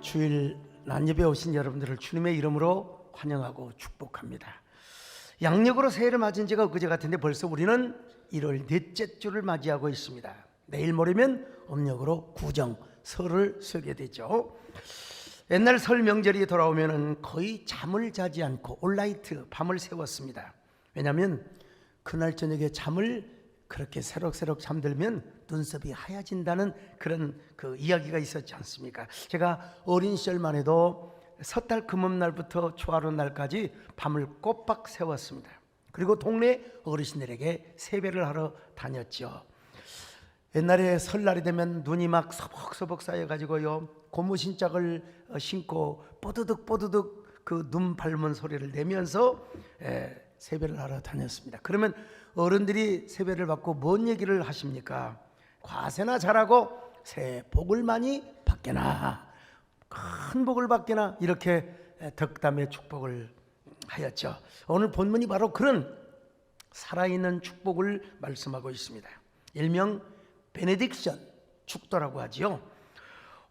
주일 난예배 오신 여러분들을 주님의 이름으로 환영하고 축복합니다. 양력으로 새해를 맞은 지가 엊그제 같은데 벌써 우리는 1월 넷째 주를 맞이하고 있습니다. 내일 모레면 음력으로 구정, 설을 쓰게 되죠. 옛날 설 명절이 돌아오면 거의 잠을 자지 않고 올라이트 밤을 새웠습니다. 왜냐하면 그날 저녁에 잠을 그렇게 새록새록 잠들면 눈썹이 하얘진다는 그런 그 이야기가 있었지 않습니까? 제가 어린 시절만 해도 섣달 금음날부터 초하루 날까지 밤을 꼬박 새웠습니다. 그리고 동네 어르신들에게 세배를 하러 다녔죠. 옛날에 설날이 되면 눈이 막 서벅서벅 쌓여가지고요, 고무신짝을 신고 뽀드득 그 눈 밟는 소리를 내면서 세배를 하러 다녔습니다. 그러면 어른들이 세배를 받고 뭔 얘기를 하십니까? 과세나 잘하고 새해 복을 많이 받게나, 큰 복을 받게나, 이렇게 덕담의 축복을 하였죠. 오늘 본문이 바로 그런 살아있는 축복을 말씀하고 있습니다. 일명 베네딕션 축도라고 하지요.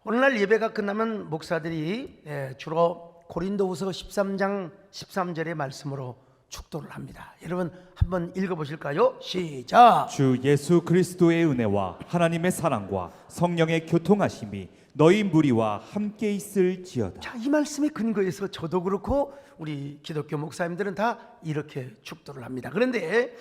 오늘날 예배가 끝나면 목사들이 주로 고린도후서 13장 13절의 말씀으로 축도를 합니다. 여러분 한번 읽어보실까요? 시작. 주 예수 그리스도의 은혜와 하나님의 사랑과 성령의 교통하심이 너희 무리와 함께 있을지어다. 자, 이 말씀에 근거해서 저도 그렇고 우리 기독교 목사님들은 다 이렇게 축도를 합니다. 그런데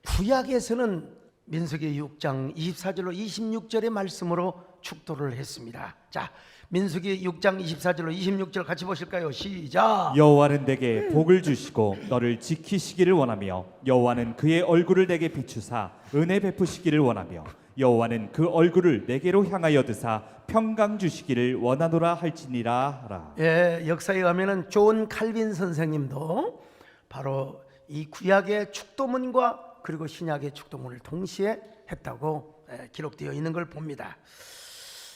구약에서는 민수기 6장 24절로 26절의 말씀으로 축도를 했습니다. 자, 민수기 6장 24절로 26절 같이 보실까요? 시작. 여호와는 내게 복을 주시고 너를 지키시기를 원하며 여호와는 그의 얼굴을 내게 비추사 은혜 베푸시기를 원하며 여호와는 그 얼굴을 내게로 향하여 드사 평강 주시기를 원하노라 할지니라 하라. 예, 역사에 가면은 존 칼빈 선생님도 바로 이 구약의 축도문과 그리고 신약의 축도문을 동시에 했다고 기록되어 있는 걸 봅니다.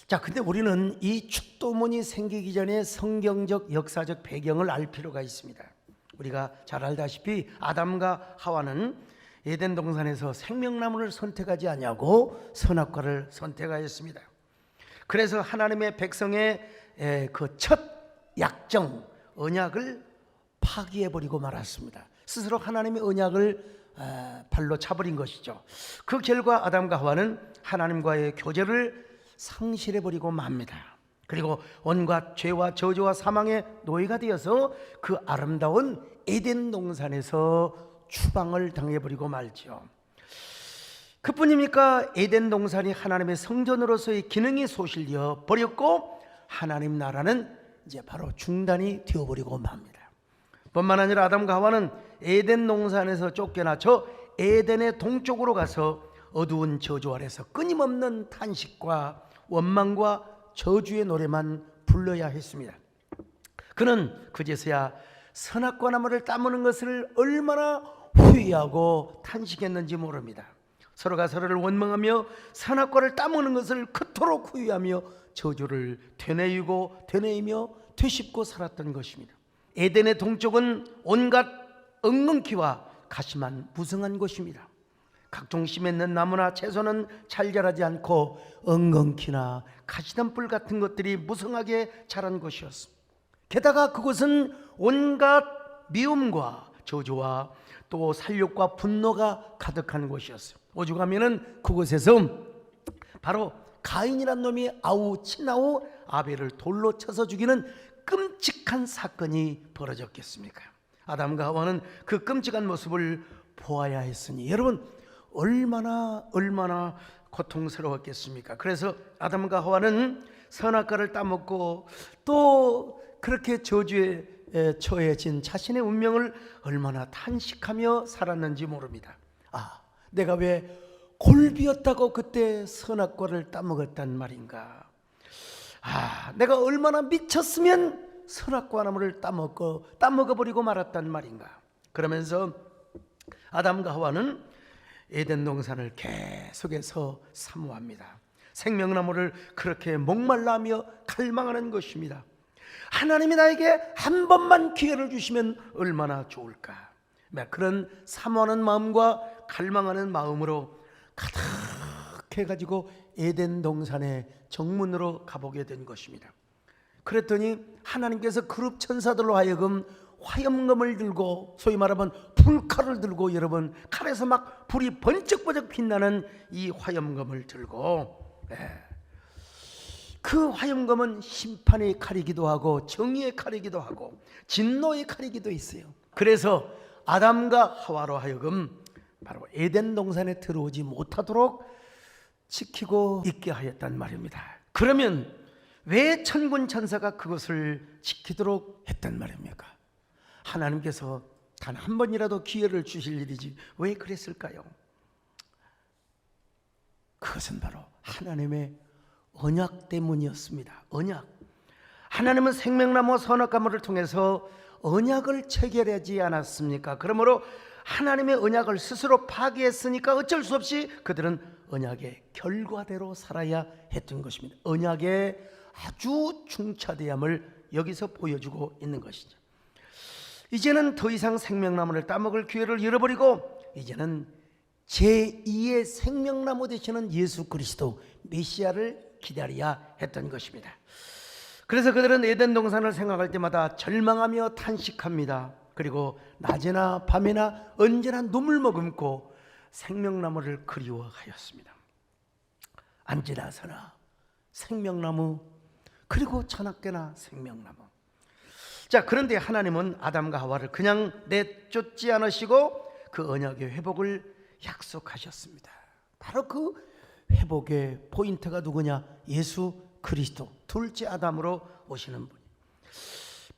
자, 근데 우리는 이 축도문이 생기기 전에 성경적 역사적 배경을 알 필요가 있습니다. 우리가 잘 알다시피 아담과 하와는 에덴 동산에서 생명나무를 선택하지 아니하고 선악과를 선택하였습니다. 그래서 하나님의 백성의 그 첫 약정 언약을 파기해버리고 말았습니다. 스스로 하나님의 언약을 발로 차버린 것이죠. 그 결과 아담과 하와는 하나님과의 교제를 상실해버리고 맙니다. 그리고 온갖 죄와 저주와 사망의 노예가 되어서 그 아름다운 에덴 동산에서 추방을 당해버리고 말죠. 그뿐입니까? 에덴 동산이 하나님의 성전으로서의 기능이 소실되어 버렸고 하나님 나라는 이제 바로 중단이 되어버리고 맙니다. 뿐만 아니라 아담과 하와는 에덴 동산에서 쫓겨나서 에덴의 동쪽으로 가서 어두운 저주 아래서 끊임없는 탄식과 원망과 저주의 노래만 불러야 했습니다. 그는 그제서야 선악과 나무를 따먹는 것을 얼마나 후회하고 탄식했는지 모릅니다. 서로가 서로를 원망하며 선악과를 따먹는 것을 그토록 후회하며 저주를 되뇌이며 되씹고 살았던 것입니다. 에덴의 동쪽은 온갖 엉겅퀴와 가시만 무성한 곳입니다. 각종 씨 맺는 나무나 채소는 잘 자라지 않고 엉겅퀴나 가시덤불 같은 것들이 무성하게 자란 곳이었습니다. 게다가 그곳은 온갖 미움과 저주와 또 살육과 분노가 가득한 곳이었어요. 오죽하면은 그곳에서 바로 가인이란 놈이 친아우 아벨을 돌로 쳐서 죽이는 끔찍한 사건이 벌어졌겠습니까? 아담과 하와는 그 끔찍한 모습을 보아야 했으니 여러분 얼마나 고통스러웠겠습니까? 그래서 아담과 하와는 선악과를 따먹고 또 그렇게 저주에 처해진 자신의 운명을 얼마나 탄식하며 살았는지 모릅니다. 내가 왜 골비였다고 그때 선악과를 따먹었단 말인가? 내가 얼마나 미쳤으면 선악과 나무를 따먹어버리고 말았단 말인가? 그러면서 아담과 하와는 에덴 동산을 계속해서 사모합니다. 생명나무를 그렇게 목말라하며 갈망하는 것입니다. 하나님이 나에게 한 번만 기회를 주시면 얼마나 좋을까? 그런 사모하는 마음과 갈망하는 마음으로 가득해가지고 에덴 동산의 정문으로 가보게 된 것입니다. 그랬더니 하나님께서 그룹 천사들로 하여금 화염검을 들고, 소위 말하면 불칼을 들고, 여러분 칼에서 막 불이 번쩍번쩍 빛나는 이 화염검을 들고, 그 화염검은 심판의 칼이기도 하고 정의의 칼이기도 하고 진노의 칼이기도 있어요. 그래서 아담과 하와로 하여금 바로 에덴 동산에 들어오지 못하도록 지키고 있게 하였단 말입니다. 그러면 왜 천군 천사가 그것을 지키도록 했단 말입니까? 하나님께서 단 한 번이라도 기회를 주실 일이지 왜 그랬을까요? 그것은 바로 하나님의 언약 때문이었습니다. 언약. 하나님은 생명나무와 선악과목을 통해서 언약을 체결하지 않았습니까? 그러므로 하나님의 언약을 스스로 파기했으니까 어쩔 수 없이 그들은 언약의 결과대로 살아야 했던 것입니다. 언약의 아주 중차대함을 여기서 보여주고 있는 것이죠. 이제는 더 이상 생명나무를 따먹을 기회를 잃어버리고 이제는 제2의 생명나무 되시는 예수 그리스도 메시아를 기다려야 했던 것입니다. 그래서 그들은 에덴 동산을 생각할 때마다 절망하며 탄식합니다. 그리고 낮에나 밤에나 언제나 눈물 머금고 생명나무를 그리워하였습니다. 안지나서나 생명나무, 그리고 천학개나 생명나무. 자, 그런데 하나님은 아담과 하와를 그냥 내쫓지 않으시고 그 언약의 회복을 약속하셨습니다. 바로 그 회복의 포인트가 누구냐? 예수 그리스도, 둘째 아담으로 오시는 분.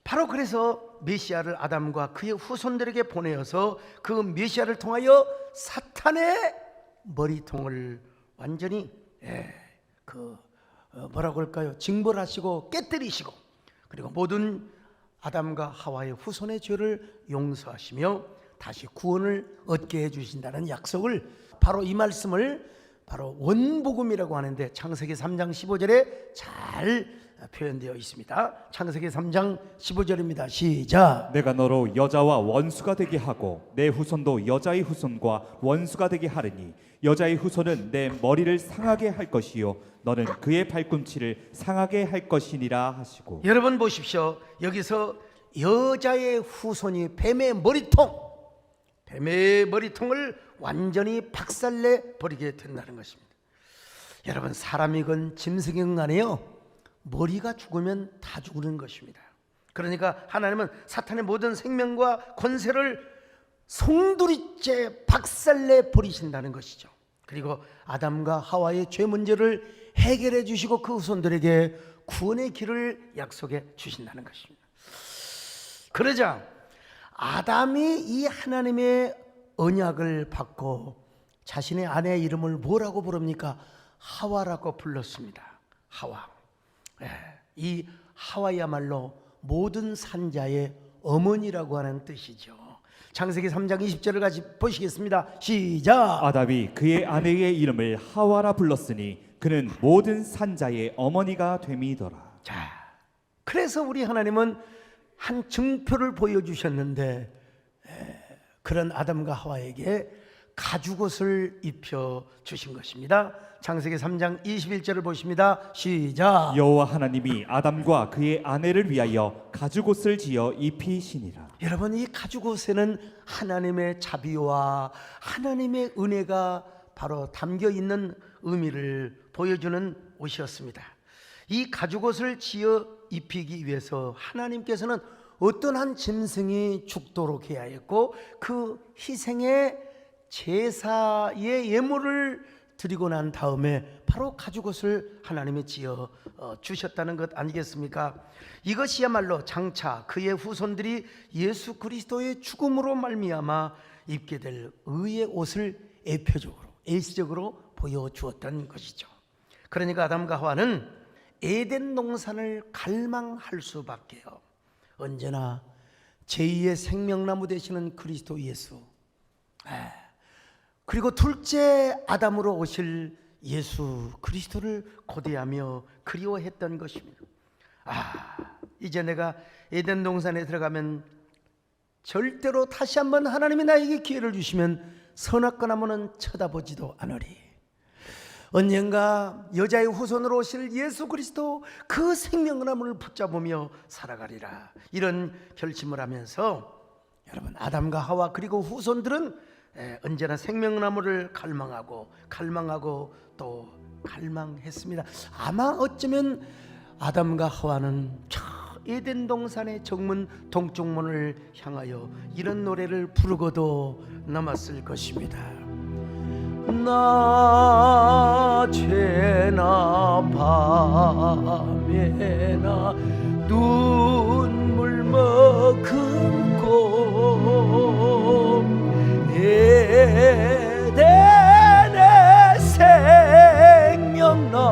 바로 그래서 메시아를 아담과 그의 후손들에게 보내어서 그 메시아를 통하여 사탄의 머리통을 완전히 뭐라고 할까요? 징벌하시고 깨뜨리시고, 그리고 모든 아담과 하와의 후손의 죄를 용서하시며 다시 구원을 얻게 해주신다는 약속을, 바로 이 말씀을 바로 원복음이라고 하는데 창세기 3장 15절에 잘 표현되어 있습니다. 창세기 3장 15절입니다. 시작. 내가 너로 여자와 원수가 되게 하고 내 후손도 여자의 후손과 원수가 되게 하리니 여자의 후손은 내 머리를 상하게 할 것이요 너는 그의 발꿈치를 상하게 할 것이니라 하시고. 여러분 보십시오. 여기서 여자의 후손이 뱀의 머리통을 완전히 박살내 버리게 된다는 것입니다. 여러분, 사람이건 짐승이건 간에요, 머리가 죽으면 다 죽는 것입니다. 그러니까 하나님은 사탄의 모든 생명과 권세를 송두리째 박살내 버리신다는 것이죠. 그리고 아담과 하와의 죄 문제를 해결해 주시고 그 후손들에게 구원의 길을 약속해 주신다는 것입니다. 그러자 아담이 이 하나님의 언약을 받고 자신의 아내의 이름을 뭐라고 부릅니까? 하와라고 불렀습니다. 하와. 이 하와야말로 모든 산자의 어머니라고 하는 뜻이죠. 창세기 3장 20절을 같이 보시겠습니다. 시작. 아담이 그의 아내의 이름을 하와라 불렀으니 그는 모든 산자의 어머니가 됨이더라. 자, 그래서 우리 하나님은 한 증표를 보여주셨는데, 그런 아담과 하와에게 가죽옷을 입혀 주신 것입니다. 창세기 3장 21절을 보십니다. 시작. 여호와 하나님이 아담과 그의 아내를 위하여 가죽옷을 지어 입히시니라. 여러분, 이 가죽옷에는 하나님의 자비와 하나님의 은혜가 바로 담겨 있는 의미를 보여주는 옷이었습니다. 이 가죽옷을 지어 입히기 위해서 하나님께서는 어떤 한 짐승이 죽도록 해야 했고, 그 희생의 제사의 예물을 드리고 난 다음에 바로 가죽옷을 하나님이 지어 주셨다는 것 아니겠습니까? 이것이야말로 장차 그의 후손들이 예수 그리스도의 죽음으로 말미암아 입게 될 의의 옷을 일시적으로 보여주었던 것이죠. 그러니까 아담과 하와는 에덴 동산을 갈망할 수밖에요. 언제나 제2의 생명나무 되시는 그리스도 예수, 그리고 둘째 아담으로 오실 예수 그리스도를 고대하며 그리워했던 것입니다. 이제 내가 에덴 동산에 들어가면 절대로 다시 한번 하나님이 나에게 기회를 주시면 선악과 나무는 쳐다보지도 않으리. 언젠가 여자의 후손으로 오실 예수 그리스도 그 생명나무를 붙잡으며 살아가리라, 이런 결심을 하면서 여러분, 아담과 하와 그리고 후손들은 언제나 생명나무를 갈망하고 또 갈망했습니다. 아마 어쩌면 아담과 하와는 저 에덴 동산의 정문 동쪽문을 향하여 이런 노래를 부르고도 남았을 것입니다. 낮에나 밤에나 눈물 머금고 에덴의 생명나무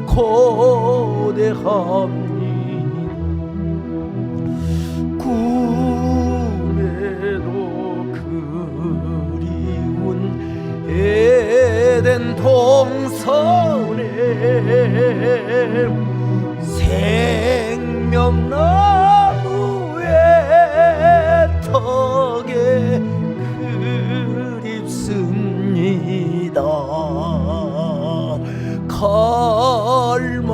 고대합니다. 꿈에도 그리운 에덴 동산에 생명나무의 턱에 그립습니다. 갈망합니다.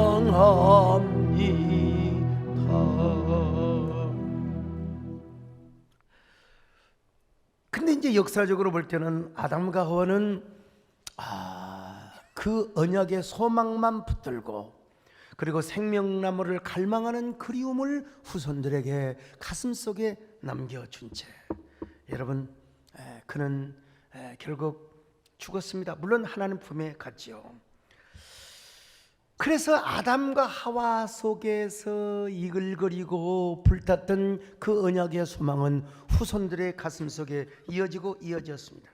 근데 이제 역사적으로 볼 때는 아담과 하와는 그 언약의 소망만 붙들고 그리고 생명나무를 갈망하는 그리움을 후손들에게 가슴속에 남겨준 채 여러분, 그는 결국 죽었습니다. 물론 하나님 품에 갔지요. 그래서 아담과 하와 속에서 이글거리고 불탔던 그 언약의 소망은 후손들의 가슴속에 이어졌습니다.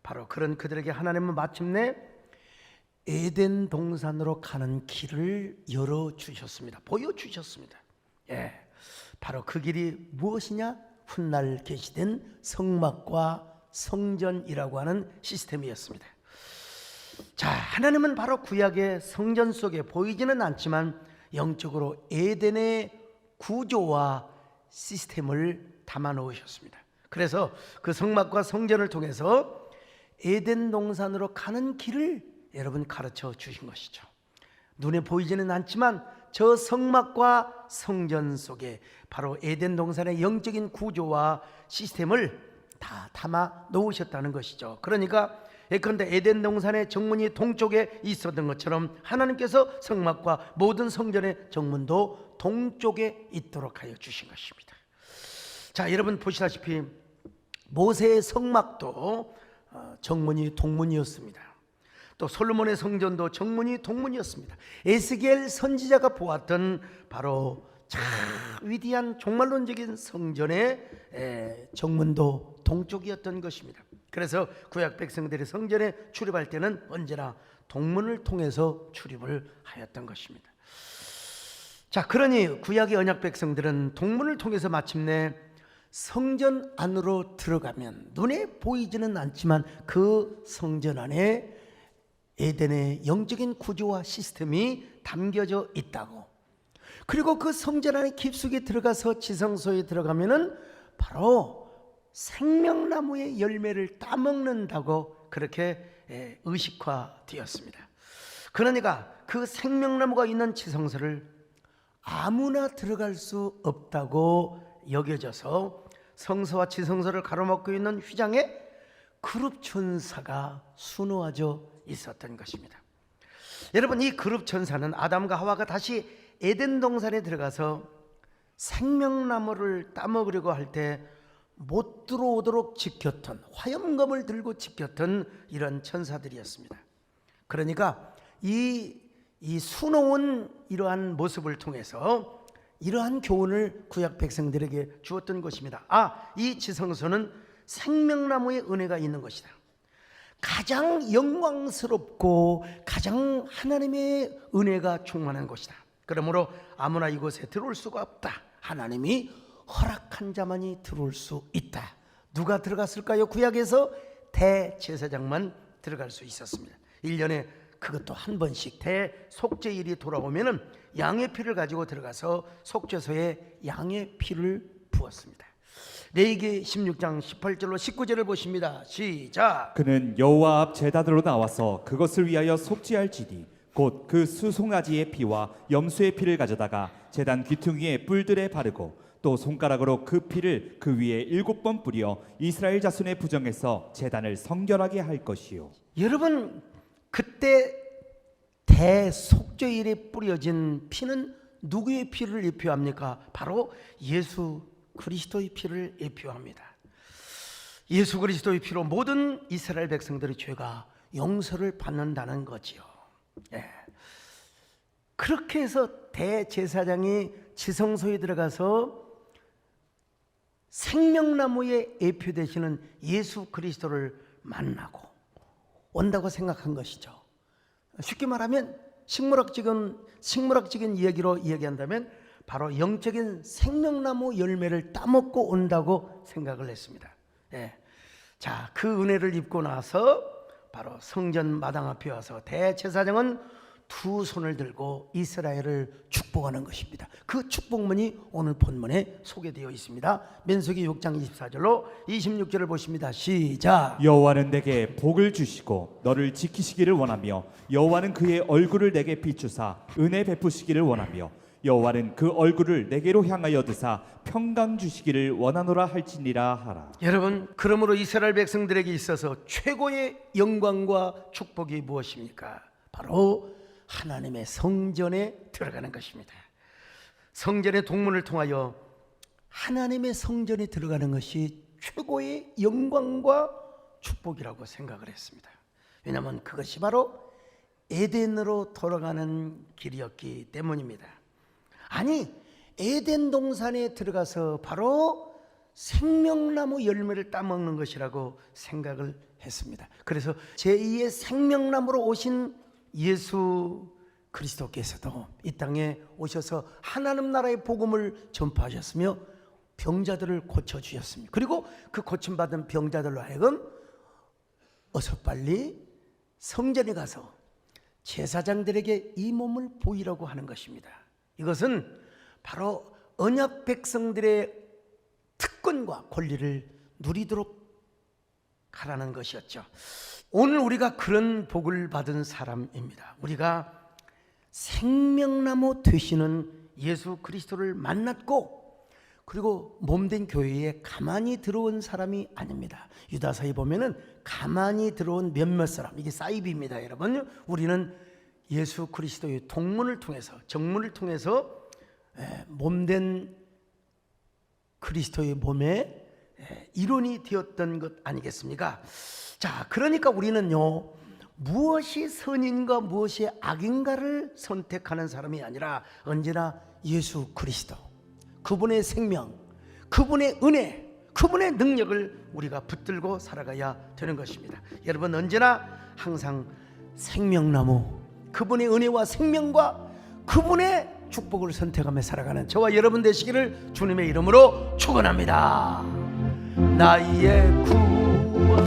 바로 그런 그들에게 하나님은 마침내 에덴 동산으로 가는 길을 열어주셨습니다. 보여주셨습니다. 바로 그 길이 무엇이냐? 훗날 계시된 성막과 성전이라고 하는 시스템이었습니다. 자, 하나님은 바로 구약의 성전 속에 보이지는 않지만 영적으로 에덴의 구조와 시스템을 담아 놓으셨습니다. 그래서 그 성막과 성전을 통해서 에덴 동산으로 가는 길을 여러분 가르쳐 주신 것이죠. 눈에 보이지는 않지만 저 성막과 성전 속에 바로 에덴 동산의 영적인 구조와 시스템을 다 담아 놓으셨다는 것이죠. 그러니까 예컨대 에덴 동산의 정문이 동쪽에 있었던 것처럼 하나님께서 성막과 모든 성전의 정문도 동쪽에 있도록 하여 주신 것입니다. 자, 여러분 보시다시피 모세의 성막도 정문이 동문이었습니다. 또 솔로몬의 성전도 정문이 동문이었습니다. 에스겔 선지자가 보았던 바로 참 위대한 종말론적인 성전의 정문도 동쪽이었던 것입니다. 그래서 구약 백성들이 성전에 출입할 때는 언제나 동문을 통해서 출입을 하였던 것입니다. 자, 그러니 구약의 언약 백성들은 동문을 통해서 마침내 성전 안으로 들어가면 눈에 보이지는 않지만 그 성전 안에 에덴의 영적인 구조와 시스템이 담겨져 있다고, 그리고 그 성전 안에 깊숙이 들어가서 지성소에 들어가면은 바로 생명나무의 열매를 따먹는다고 그렇게 의식화되었습니다. 그러니까 그 생명나무가 있는 지성소를 아무나 들어갈 수 없다고 여겨져서 성소와 지성소를 가로막고 있는 휘장에 그룹천사가 수놓아져 있었던 것입니다. 여러분, 이 그룹천사는 아담과 하와가 다시 에덴 동산에 들어가서 생명나무를 따먹으려고 할 때 못 들어오도록 지켰던, 화염검을 들고 지켰던 이런 천사들이었습니다. 그러니까 이 수놓은 이러한 모습을 통해서 이러한 교훈을 구약 백성들에게 주었던 것입니다. 이 지성소는 생명나무의 은혜가 있는 것이다. 가장 영광스럽고 가장 하나님의 은혜가 충만한 것이다. 그러므로 아무나 이곳에 들어올 수가 없다. 하나님이 허락한 자만이 들어올 수 있다. 누가 들어갔을까요? 구약에서 대제사장만 들어갈 수 있었습니다. 1년에 그것도 한 번씩 대속죄일이 돌아오면은 양의 피를 가지고 들어가서 속죄소에 양의 피를 부었습니다. 레위기 16장 18절로 19절을 보십니다. 시작. 그는 여호와 앞 제단으로 나와서 그것을 위하여 속죄할지니 곧 그 수송아지의 피와 염소의 피를 가져다가 제단 귀퉁이에 뿔들에 바르고 또 손가락으로 그 피를 그 위에 7번 뿌려 이스라엘 자손의 부정에서 제단을 성결하게 할 것이요. 여러분, 그때 대속죄일에 뿌려진 피는 누구의 피를 예표합니까? 바로 예수 그리스도의 피를 예표합니다. 예수 그리스도의 피로 모든 이스라엘 백성들의 죄가 용서를 받는다는 거지요. 예. 그렇게 해서 대제사장이 지성소에 들어가서 생명나무에 예표되시는 예수 그리스도를 만나고 온다고 생각한 것이죠. 쉽게 말하면 식물학적인 이야기로 이야기한다면 바로 영적인 생명나무 열매를 따먹고 온다고 생각을 했습니다. 예. 자, 그 은혜를 입고 나서 바로 성전 마당 앞에 와서 대제사장은 두 손을 들고 이스라엘을 축복하는 것입니다. 그 축복문이 오늘 본문에 소개되어 있습니다. 민수기 6장 24절로 26절을 보십니다. 시작. 여호와는 내게 복을 주시고 너를 지키시기를 원하며 여호와는 그의 얼굴을 내게 비추사 은혜 베푸시기를 원하며 여호와는 그 얼굴을 내게로 향하여 드사 평강 주시기를 원하노라 할지니라 하라. 여러분, 그러므로 이스라엘 백성들에게 있어서 최고의 영광과 축복이 무엇입니까? 바로 하나님의 성전에 들어가는 것입니다. 성전의 동문을 통하여 하나님의 성전에 들어가는 것이 최고의 영광과 축복이라고 생각을 했습니다. 왜냐하면 그것이 바로 에덴으로 돌아가는 길이었기 때문입니다. 아니, 에덴 동산에 들어가서 바로 생명나무 열매를 따먹는 것이라고 생각을 했습니다. 그래서 제2의 생명나무로 오신 예수 그리스도께서도 이 땅에 오셔서 하나님 나라의 복음을 전파하셨으며 병자들을 고쳐주셨습니다. 그리고 그 고침받은 병자들로 하여금 어서 빨리 성전에 가서 제사장들에게 이 몸을 보이라고 하는 것입니다. 이것은 바로 언약 백성들의 특권과 권리를 누리도록 하라는 것이었죠. 오늘 우리가 그런 복을 받은 사람입니다. 우리가 생명나무 되시는 예수 그리스도를 만났고 그리고 몸된 교회에 가만히 들어온 사람이 아닙니다. 유다서에 보면은 가만히 들어온 몇몇 사람, 이게 사이비입니다. 여러분, 우리는 예수 그리스도의 동문을 통해서, 정문을 통해서 몸된 그리스도의 몸에 일원이 되었던 것 아니겠습니까? 자, 그러니까 우리는요, 무엇이 선인가 무엇이 악인가를 선택하는 사람이 아니라 언제나 예수 그리스도, 그분의 생명, 그분의 은혜, 그분의 능력을 우리가 붙들고 살아가야 되는 것입니다. 여러분, 언제나 항상 생명나무, 그분의 은혜와 생명과 그분의 축복을 선택하며 살아가는 저와 여러분 되시기를 주님의 이름으로 축원합니다. 나의 구원,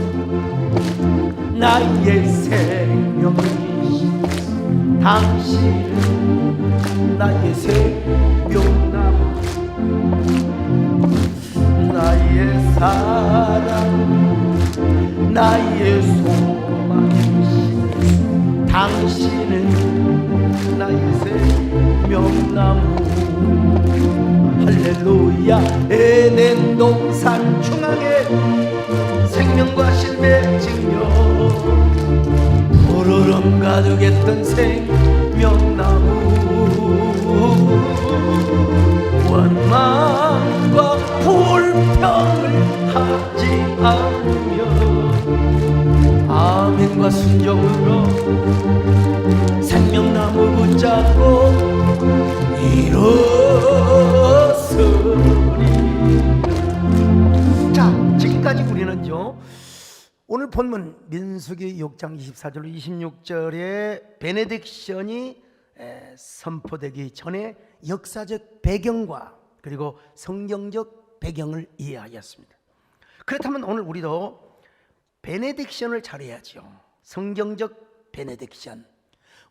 나의 생명이신 당신은 나의 생명나무, 나의 사랑, 나의 소망이신 당신은 나의 생명나무. 할렐루야. 에덴 동산 중앙에 생명과 실매 증명, 푸르름 가득했던 생명나무, 원망과 불평을 하지 않으며 아멘과 순종으로 생명나무 붙잡고 일어서리. 자, 지금까지 우리는요, 오늘 본문 민수기 6장 24절로 26절의 베네딕션이 선포되기 전에 역사적 배경과 그리고 성경적 배경을 이해하였습니다. 그렇다면 오늘 우리도 베네딕션을 잘해야죠. 성경적 베네딕션.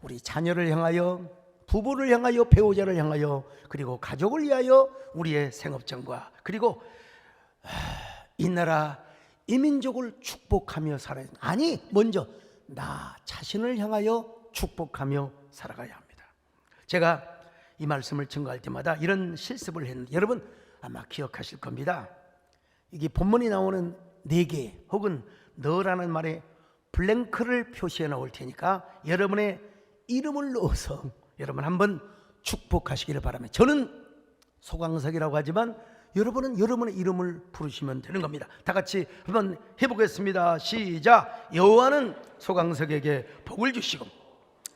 우리 자녀를 향하여, 부부를 향하여, 배우자를 향하여, 그리고 가족을 위하여, 우리의 생업장과 그리고 이 나라 이민족을 축복하며 살아야 합니다. 아니, 먼저 나 자신을 향하여 축복하며 살아가야 합니다. 제가 이 말씀을 증거할 때마다 이런 실습을 했는데 여러분 아마 기억하실 겁니다. 이게 본문이 나오는 4개 혹은 너라는 말에 블랭크를 표시해 놓을 테니까 여러분의 이름을 넣어서 여러분 한번 축복하시기를 바랍니다. 저는 소강석이라고 하지만 여러분은 여러분의 이름을 부르시면 되는 겁니다. 다 같이 한번 해보겠습니다. 시작. 여호와는 소강석에게 복을 주시고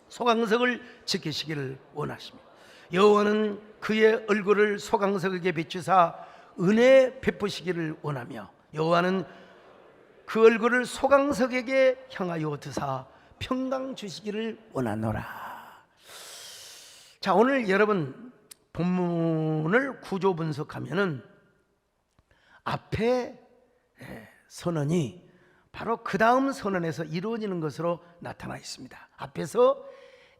소강석을 지키시기를 원하십니다. 여호와는 그의 얼굴을 소강석에게 비추사 은혜 베푸시기를 원하며 여호와는 그 얼굴을 소강석에게 향하여 드사 평강 주시기를 원하노라. 자, 오늘 여러분 본문을 구조 분석하면은 앞에 선언이 바로 그 다음 선언에서 이루어지는 것으로 나타나 있습니다. 앞에서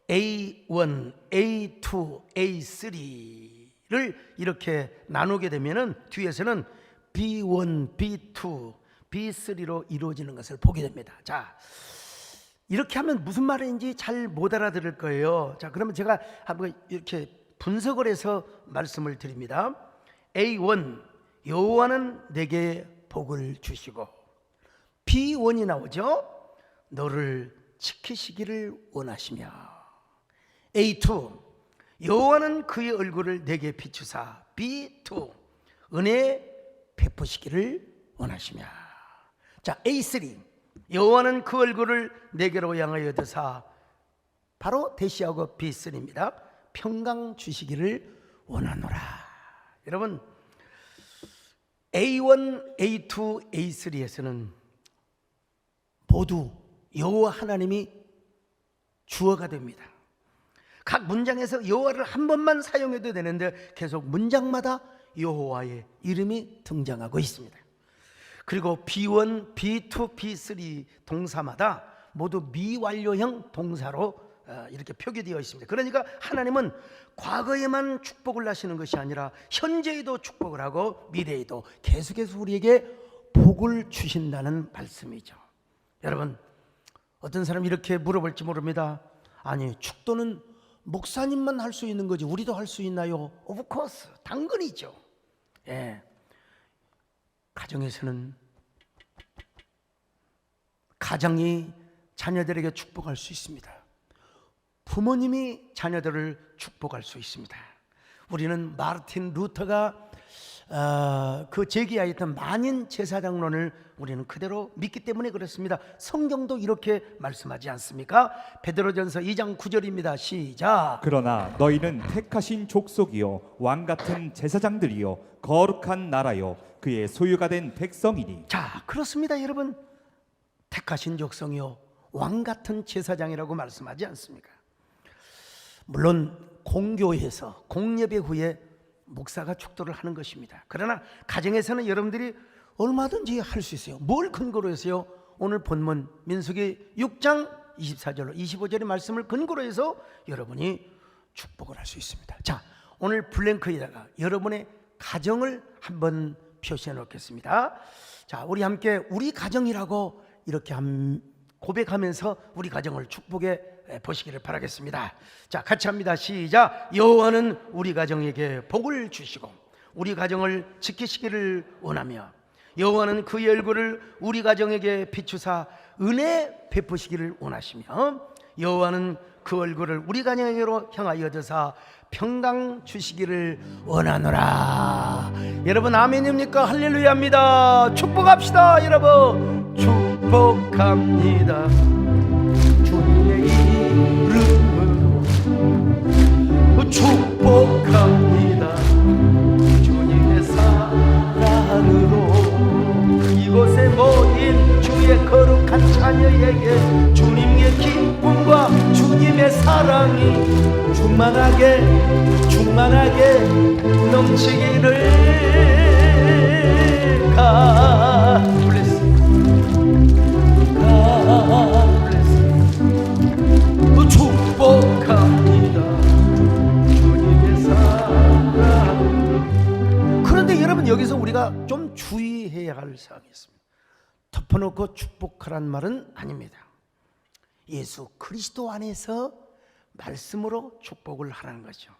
A1, A2, A3를 이렇게 나누게 되면은 뒤에서는 B1, B2, B3로 이루어지는 것을 보게 됩니다. 자, 이렇게 하면 무슨 말인지 잘 못 알아들을 거예요. 자, 그러면 제가 한번 이렇게 분석을 해서 말씀을 드립니다. A1, 여호와는 내게 복을 주시고, B1이 나오죠. 너를 지키시기를 원하시며, A2, 여호와는 그의 얼굴을 내게 비추사, B2, 은혜 베푸시기를 원하시며. 자, A3, 여호와는 그 얼굴을 내게로 향하여 드사, 바로 대시하고 B3입니다. 평강 주시기를 원하노라. 여러분, A1, A2, A3에서는 모두 여호와 하나님이 주어가 됩니다. 각 문장에서 여호와를 한 번만 사용해도 되는데 계속 문장마다 여호와의 이름이 등장하고 있습니다. 그리고 B1, B2, B3 동사마다 모두 미완료형 동사로 이렇게 표기되어 있습니다. 그러니까 하나님은 과거에만 축복을 하시는 것이 아니라 현재에도 축복을 하고 미래에도 계속해서 우리에게 복을 주신다는 말씀이죠. 여러분, 어떤 사람이 이렇게 물어볼지 모릅니다. 아니, 축도는 목사님만 할 수 있는 거지 우리도 할 수 있나요? Of course, 당근이죠. 예. 가정에서는 가장이 자녀들에게 축복할 수 있습니다. 부모님이 자녀들을 축복할 수 있습니다. 우리는 마르틴 루터가 그 제기하였던 만인 제사장론을 우리는 그대로 믿기 때문에 그렇습니다. 성경도 이렇게 말씀하지 않습니까? 베드로전서 2장 9절입니다. 시작. 그러나 너희는 택하신 족속이요 왕 같은 제사장들이요 거룩한 나라요 그의 소유가 된 백성이니. 자, 그렇습니다. 여러분, 택하신 족성이요 왕 같은 제사장이라고 말씀하지 않습니까? 물론 공교회에서 공예배 후에 목사가 축도를 하는 것입니다. 그러나 가정에서는 여러분들이 얼마든지 할 수 있어요. 뭘 근거로 해서요? 오늘 본문 민수기 6장 24절로 25절의 말씀을 근거로 해서 여러분이 축복을 할 수 있습니다. 자, 오늘 블랭크에다가 여러분의 가정을 한번 표시해 놓겠습니다. 자, 우리 함께 우리 가정이라고 이렇게 고백하면서 우리 가정을 축복해 보시기를 바라겠습니다. 자, 같이 합니다. 시작. 여호와는 우리 가정에게 복을 주시고 우리 가정을 지키시기를 원하며 여호와는 그의 얼굴을 우리 가정에게 비추사 은혜 베푸시기를 원하시며 여호와는 그 얼굴을 우리 가정에게로 향하여 드사 평강 주시기를 원하노라. 여러분 아멘입니까? 할렐루야입니다. 축복합시다. 여러분 축복합니다. 주님의 이름으로 축복합니다. 주님의 사랑으로 이곳에 모인 주의 거룩한 자녀에게 주님의 기쁨과 주님의 사랑이 충만하게 넘치기를 축복합니다. 주님의 사랑. 그런데 여러분, 여기서 우리가 좀 여러분 주의해야 할 사항이 있습니다. 덮어놓고 축복하란 말은 아닙니다. 예수 그리스도 안에서 말씀으로 축복을 하라는 거죠.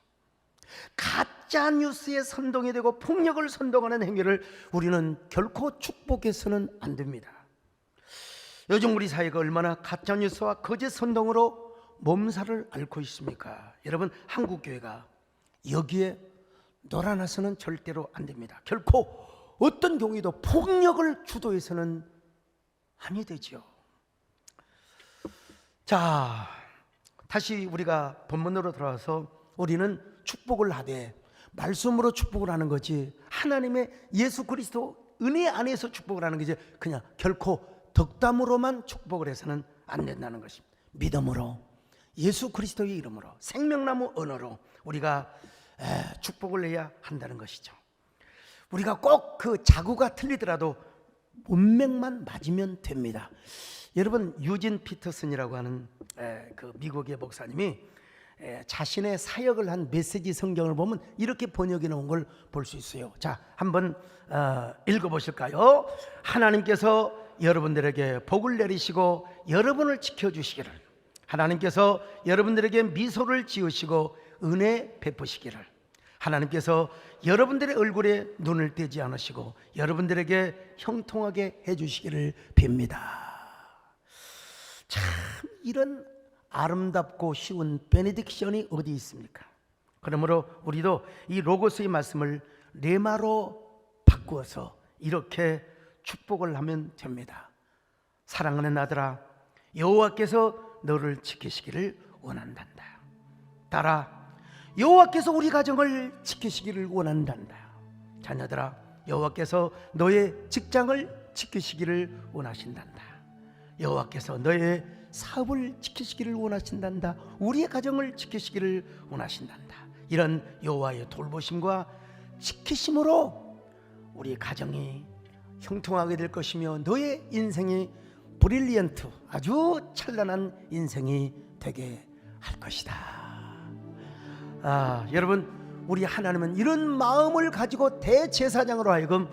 가짜 뉴스에 선동이 되고 폭력을 선동하는 행위를 우리는 결코 축복해서는 안 됩니다. 요즘 우리 사회가 얼마나 가짜 뉴스와 거짓 선동으로 몸살을 앓고 있습니까? 여러분, 한국교회가 여기에 놀아나서는 절대로 안 됩니다. 결코 어떤 경우에도 폭력을 주도해서는 아니 되죠. 자, 다시 우리가 본문으로 돌아와서 우리는 축복을 하되 말씀으로 축복을 하는 거지, 하나님의 예수 그리스도 은혜 안에서 축복을 하는 거지, 그냥 결코 덕담으로만 축복을 해서는 안 된다는 것입니다. 믿음으로, 예수 그리스도의 이름으로, 생명나무 언어로 우리가 축복을 해야 한다는 것이죠. 우리가 꼭 그 자구가 틀리더라도 문맥만 맞으면 됩니다. 여러분, 유진 피터슨이라고 하는 그 미국의 목사님이 자신의 사역을 한 메시지 성경을 보면 이렇게 번역해 놓은 걸 볼 수 있어요. 자, 한번 읽어보실까요? 하나님께서 여러분들에게 복을 내리시고 여러분을 지켜주시기를, 하나님께서 여러분들에게 미소를 지으시고 은혜 베푸시기를, 하나님께서 여러분들의 얼굴에 눈을 떼지 않으시고 여러분들에게 형통하게 해주시기를 빕니다. 참, 이런 아름답고 쉬운 베네딕션이 어디 있습니까? 그러므로 우리도 이 로고스의 말씀을 레마로 바꾸어서 이렇게 축복을 하면 됩니다. 사랑하는 아들아, 여호와께서 너를 지키시기를 원한단다. 딸아, 여호와께서 우리 가정을 지키시기를 원한단다. 자녀들아, 여호와께서 너의 직장을 지키시기를 원하신단다. 여호와께서 너의 사업을 지키시기를 원하신단다. 우리의 가정을 지키시기를 원하신단다. 이런 여호와의 돌보심과 지키심으로 우리 가정이 형통하게 될 것이며 너의 인생이 브릴리언트, 아주 찬란한 인생이 되게 할 것이다. 여러분, 우리 하나님은 이런 마음을 가지고 대제사장으로 하여금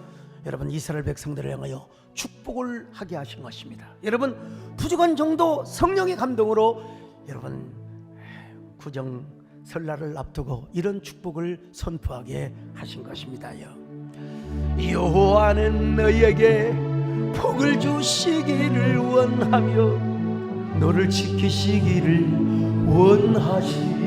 여러분 이스라엘 백성들을 향하여 축복을 하게 하신 것입니다. 여러분, 부족한 정도 성령의 감동으로 여러분 구정 설날을 앞두고 이런 축복을 선포하게 하신 것입니다요. 여호와는 너희에게 복을 주시기를 원하며 너를 지키시기를 원하시며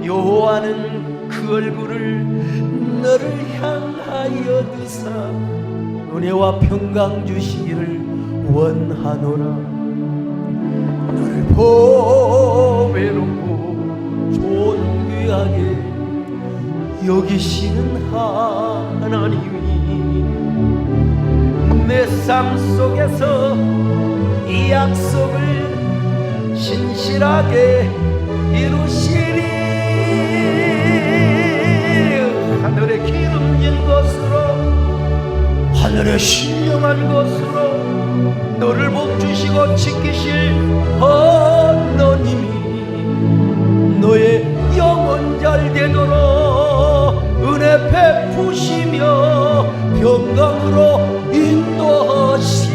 여호와는 그 얼굴을 너를 향하여 드사 은혜와 평강 주시기를 원하노라. 너를 보배롭고 존귀하게 여기시는 하나님이 내 삶 속에서 이 약속을 신실하게 이루시리. 하늘에 기름진 것으로, 하늘에 신령한 것으로 너를 복주시고 지키실 하나님이 너의 영혼 잘 되도록 은혜 베푸시며 평강으로 인도하시리.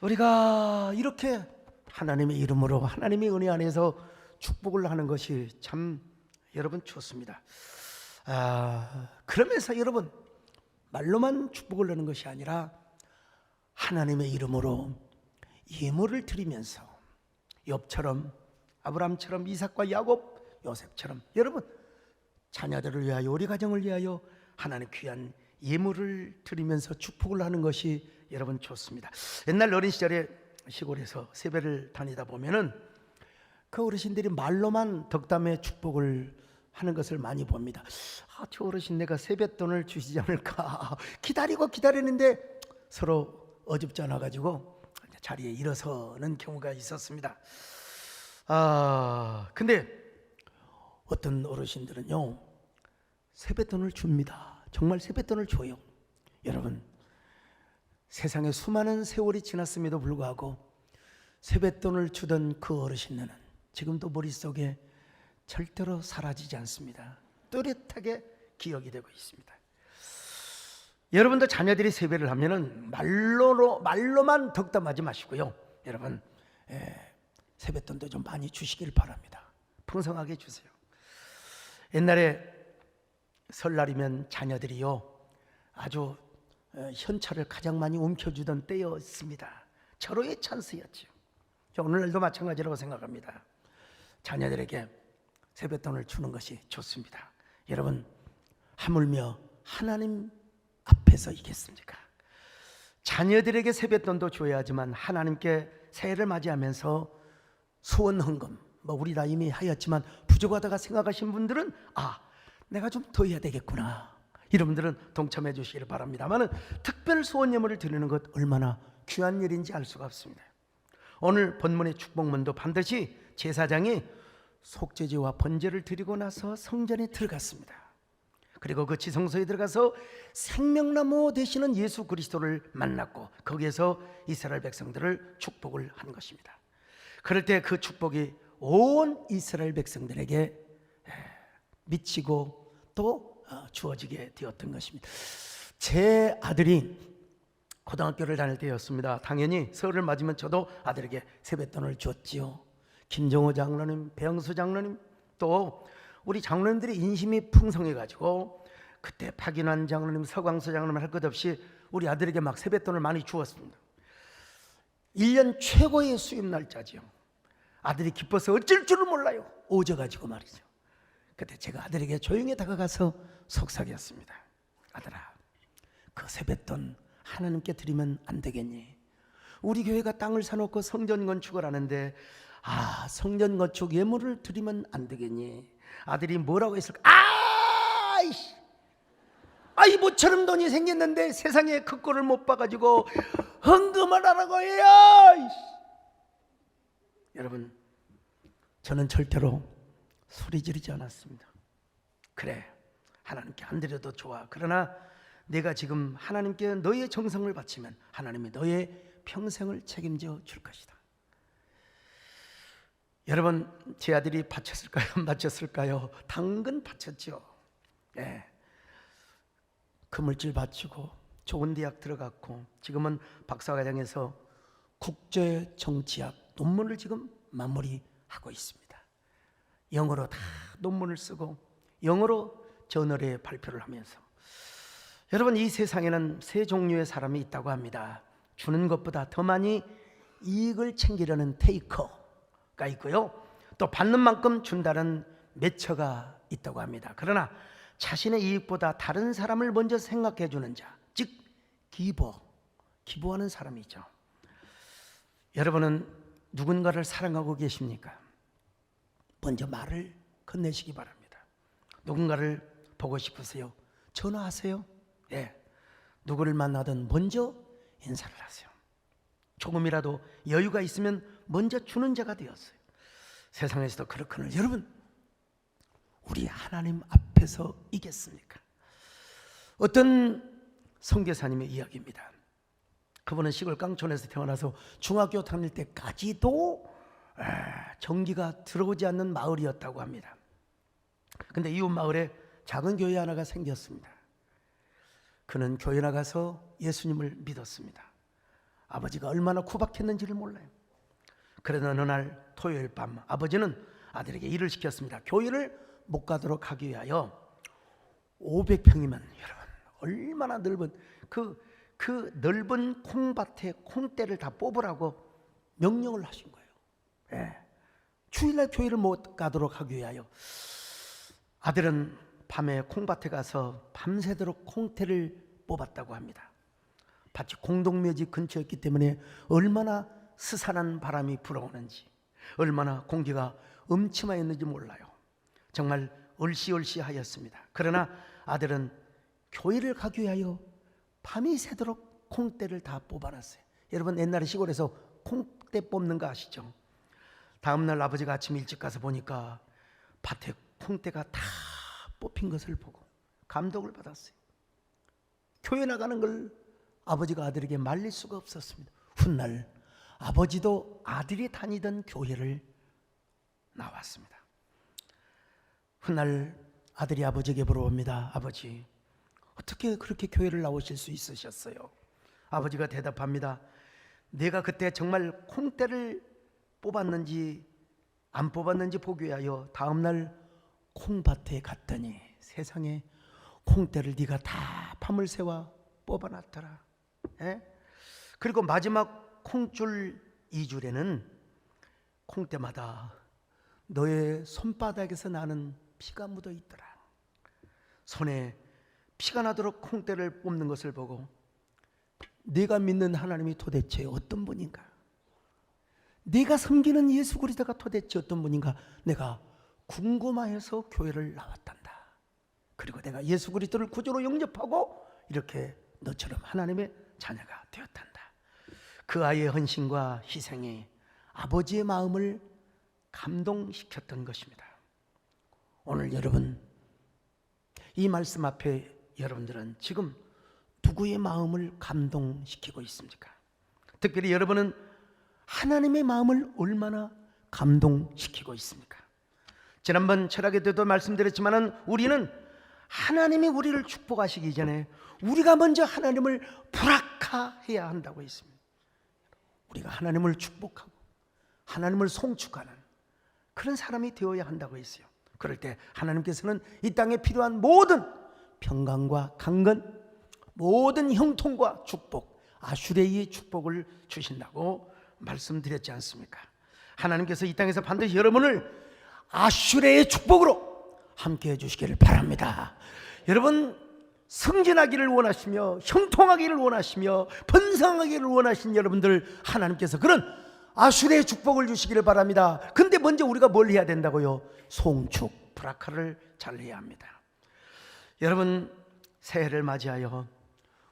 우리가 이렇게 하나님의 이름으로 하나님의 은혜 안에서 축복을 하는 것이 참 여러분 좋습니다. 그러면서 여러분 말로만 축복을 하는 것이 아니라 하나님의 이름으로 예물을 드리면서 욥처럼, 아브라함처럼, 이삭과 야곱, 요셉처럼 여러분 자녀들을 위하여, 우리 가정을 위하여 하나님 귀한 예물을 드리면서 축복을 하는 것이 여러분 좋습니다. 옛날 어린 시절에 시골에서 세배를 다니다 보면은 그 어르신들이 말로만 덕담의 축복을 하는 것을 많이 봅니다. 저 어르신 내가 세뱃돈을 주시지 않을까 기다리는데 서로 어줍지 않아 가지고 자리에 일어서는 경우가 있었습니다. 근데 어떤 어르신들은요 세뱃돈을 줍니다. 정말 세뱃돈을 줘요. 여러분, 세상에 수많은 세월이 지났음에도 불구하고 세뱃돈을 주던 그 어르신네는 지금도 머릿속에 절대로 사라지지 않습니다. 또렷하게 기억이 되고 있습니다. 여러분도 자녀들이 세배를 하면은 말로만 덕담하지 마시고요. 여러분 세뱃돈도 좀 많이 주시길 바랍니다. 풍성하게 주세요. 옛날에 설날이면 자녀들이요 아주 현찰을 가장 많이 움켜주던 때였습니다. 절호의 찬스였죠. 오늘날도 마찬가지라고 생각합니다. 자녀들에게 세뱃돈을 주는 것이 좋습니다. 여러분 하물며 하나님 앞에서 이겠습니까? 자녀들에게 세뱃돈도 줘야 하지만 하나님께 새해를 맞이하면서 소원 헌금 우리 다 이미 하였지만 부족하다가 생각하신 분들은 내가 좀 더 해야 되겠구나. 이런 분들은 동참해 주시기를 바랍니다만 특별 소원 예물을 드리는 것 얼마나 귀한 일인지 알 수가 없습니다. 오늘 본문의 축복문도 반드시 제사장이 속죄제와 번제를 드리고 나서 성전에 들어갔습니다. 그리고 그 지성소에 들어가서 생명나무 되시는 예수 그리스도를 만났고 거기에서 이스라엘 백성들을 축복을 한 것입니다. 그럴 때 그 축복이 온 이스라엘 백성들에게 미치고 또 주어지게 되었던 것입니다. 제 아들이 고등학교를 다닐 때였습니다. 당연히 설을 맞으면 저도 아들에게 세뱃돈을 줬지요. 김정호 장로님, 배영수 장로님, 또 우리 장로님들의 인심이 풍성해가지고 그때 박인환 장로님, 서광수 장로님 할 것 없이 우리 아들에게 막 세뱃돈을 많이 주었습니다. 1년 최고의 수입 날짜지요. 아들이 기뻐서 어쩔 줄을 몰라요. 오져가지고 말이죠. 그때 제가 아들에게 조용히 다가가서 속삭였습니다. 아들아, 그 세뱃돈 하나님께 드리면 안 되겠니? 우리 교회가 땅을 사놓고 성전 건축을 하는데 성전 건축 예물을 드리면 안 되겠니? 아들이 뭐라고 했을까? 모처럼 돈이 생겼는데 세상에 그 꼴을 못 봐가지고 헌금을 하라고 해요. 여러분, 저는 절대로 소리 지르지 않았습니다. 그래, 하나님께 안 드려도 좋아. 그러나 내가 지금 하나님께 너의 정성을 바치면 하나님이 너의 평생을 책임져 줄 것이다. 여러분, 제 아들이 바쳤을까요? 안 바쳤을까요? 당근 바쳤죠. 그물질 바치고 좋은 대학 들어갔고 지금은 박사과정에서 국제정치학 논문을 지금 마무리하고 있습니다. 영어로 다 논문을 쓰고 영어로 저널에 발표를 하면서 여러분, 이 세상에는 세 종류의 사람이 있다고 합니다. 주는 것보다 더 많이 이익을 챙기려는 테이커가 있고요, 또 받는 만큼 준다는 매처가 있다고 합니다. 그러나 자신의 이익보다 다른 사람을 먼저 생각해 주는 자, 즉 기부하는 사람이죠. 여러분은 누군가를 사랑하고 계십니까? 먼저 말을 건네시기 바랍니다. 누군가를 보고 싶으세요? 전화하세요. 누구를 만나든 먼저 인사를 하세요. 조금이라도 여유가 있으면 먼저 주는 자가 되었어요. 세상에서도 그렇거늘 여러분, 우리 하나님 앞에서 이겠습니까? 어떤 선교사님의 이야기입니다. 그분은 시골 깡촌에서 태어나서 중학교 다닐 때까지도 전기가 들어오지 않는 마을이었다고 합니다. 근데 이웃 마을에 작은 교회 하나가 생겼습니다. 그는 교회 나가서 예수님을 믿었습니다. 아버지가 얼마나 구박했는지를 몰라요. 그러던 어느 날 토요일 밤 아버지는 아들에게 일을 시켰습니다. 교회를 못 가도록 하기 위하여 500평이면 여러분 얼마나 넓은 그 넓은 콩밭에 콩대를 다 뽑으라고 명령을 하신 거예요. 주일날 교회를 못 가도록 하기 위하여 아들은 밤에 콩밭에 가서 밤새도록 콩대를 뽑았다고 합니다. 밭이 공동묘지 근처였기 때문에 얼마나 스산한 바람이 불어오는지, 얼마나 공기가 음침하였는지 몰라요. 정말 얼씨얼씨하였습니다. 그러나 아들은 교회를 가기 위하여 밤이 새도록 콩대를 다 뽑아놨어요. 여러분, 옛날에 시골에서 콩대 뽑는 거 아시죠? 다음날 아버지가 아침 일찍 가서 보니까 밭에 콩대가 다 뽑힌 것을 보고 감동을 받았어요. 교회 나가는 걸 아버지가 아들에게 말릴 수가 없었습니다. 훗날 아버지도 아들이 다니던 교회를 나왔습니다. 훗날 아들이 아버지에게 물어봅니다. 아버지, 어떻게 그렇게 교회를 나오실 수 있으셨어요? 아버지가 대답합니다. 내가 그때 정말 콩대를 뽑았는지 안 뽑았는지 보기 위하여 다음날 콩밭에 갔더니 세상에 콩대를 네가 다 밤을 새워 뽑아놨더라. 그리고 마지막 콩줄 2줄에는 콩대마다 너의 손바닥에서 나는 피가 묻어 있더라. 손에 피가 나도록 콩대를 뽑는 것을 보고 네가 믿는 하나님이 도대체 어떤 분인가? 네가 섬기는 예수 그리스도가 도대체 어떤 분인가? 내가 궁금해서 교회를 나왔단다. 그리고 내가 예수 그리스도를 구주로 영접하고 이렇게 너처럼 하나님의 자녀가 되었단다. 그 아이의 헌신과 희생이 아버지의 마음을 감동시켰던 것입니다. 오늘 여러분, 이 말씀 앞에 여러분들은 지금 누구의 마음을 감동시키고 있습니까? 특별히 여러분은 하나님의 마음을 얼마나 감동시키고 있습니까? 지난번 철학의 때도 말씀드렸지만은 우리는 하나님이 우리를 축복하시기 전에 우리가 먼저 하나님을 불악화해야 한다고 했습니다. 우리가 하나님을 축복하고 하나님을 송축하는 그런 사람이 되어야 한다고 했어요. 그럴 때 하나님께서는 이 땅에 필요한 모든 평강과 강건, 모든 형통과 축복, 아슈레이의 축복을 주신다고 말씀드렸지 않습니까? 하나님께서 이 땅에서 반드시 여러분을 아슈레의 축복으로 함께 해주시기를 바랍니다. 여러분, 승진하기를 원하시며 형통하기를 원하시며 번성하기를 원하신 여러분들, 하나님께서 그런 아슈레의 축복을 주시기를 바랍니다. 근데 먼저 우리가 뭘 해야 된다고요? 송축, 브라카를 잘 해야 합니다. 여러분, 새해를 맞이하여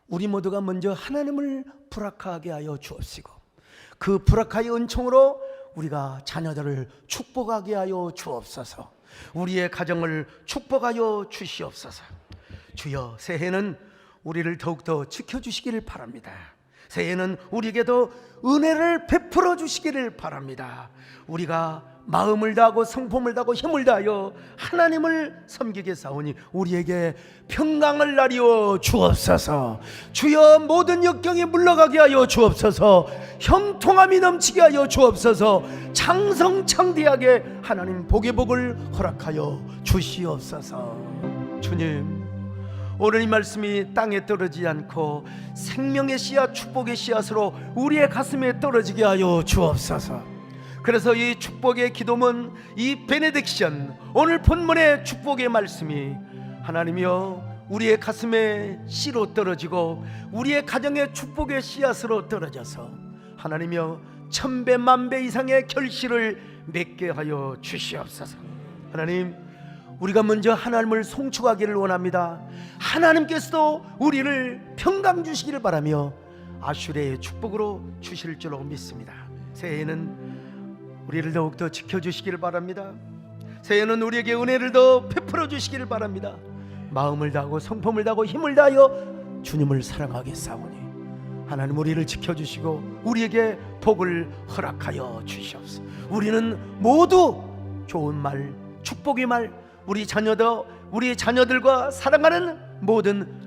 우리 모두가 먼저 하나님을 브라카하게 하여 주옵시고 그 브라카의 은총으로 우리가 자녀들을 축복하게 하여 주옵소서. 우리의 가정을 축복하여 주시옵소서. 주여, 새해는 우리를 더욱더 지켜주시기를 바랍니다. 새해는 우리에게도 은혜를 베풀어 주시기를 바랍니다. 우리가 마음을 다하고 성품을 다하고 힘을 다하여 하나님을 섬기게 싸우니 우리에게 평강을 나리워 주옵소서. 주여, 모든 역경이 물러가게 하여 주옵소서. 형통함이 넘치게 하여 주옵소서. 장성창대하게 하나님 복의 복을 허락하여 주시옵소서. 주님, 오늘 이 말씀이 땅에 떨어지지 않고 생명의 씨앗, 축복의 씨앗으로 우리의 가슴에 떨어지게 하여 주옵소서. 그래서 이 축복의 기도문, 이 베네딕션, 오늘 본문의 축복의 말씀이 하나님이여 우리의 가슴에 씨로 떨어지고 우리의 가정의 축복의 씨앗으로 떨어져서 하나님이여 천배 만배 이상의 결실을 맺게 하여 주시옵소서. 하나님, 우리가 먼저 하나님을 송축하기를 원합니다. 하나님께서도 우리를 평강 주시기를 바라며 아슈레의 축복으로 주실 줄로 믿습니다. 새해에는 우리를 더욱더 지켜주시기를 바랍니다. 새해는 우리에게 은혜를 더 베풀어 주시기를 바랍니다. 마음을 다하고 성품을 다하고 힘을 다하여 주님을 사랑하게 싸우니 하나님 우리를 지켜주시고 우리에게 복을 허락하여 주시옵소서. 우리는 모두 좋은 말, 축복의 말, 우리 자녀들과 사랑하는 모든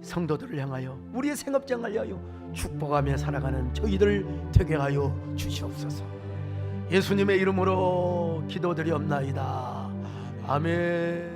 성도들을 향하여, 우리의 생업장을 향하여 축복하며 살아가는 저희들 되게 하여 주시옵소서. 예수님의 이름으로 기도드리옵나이다. 아멘.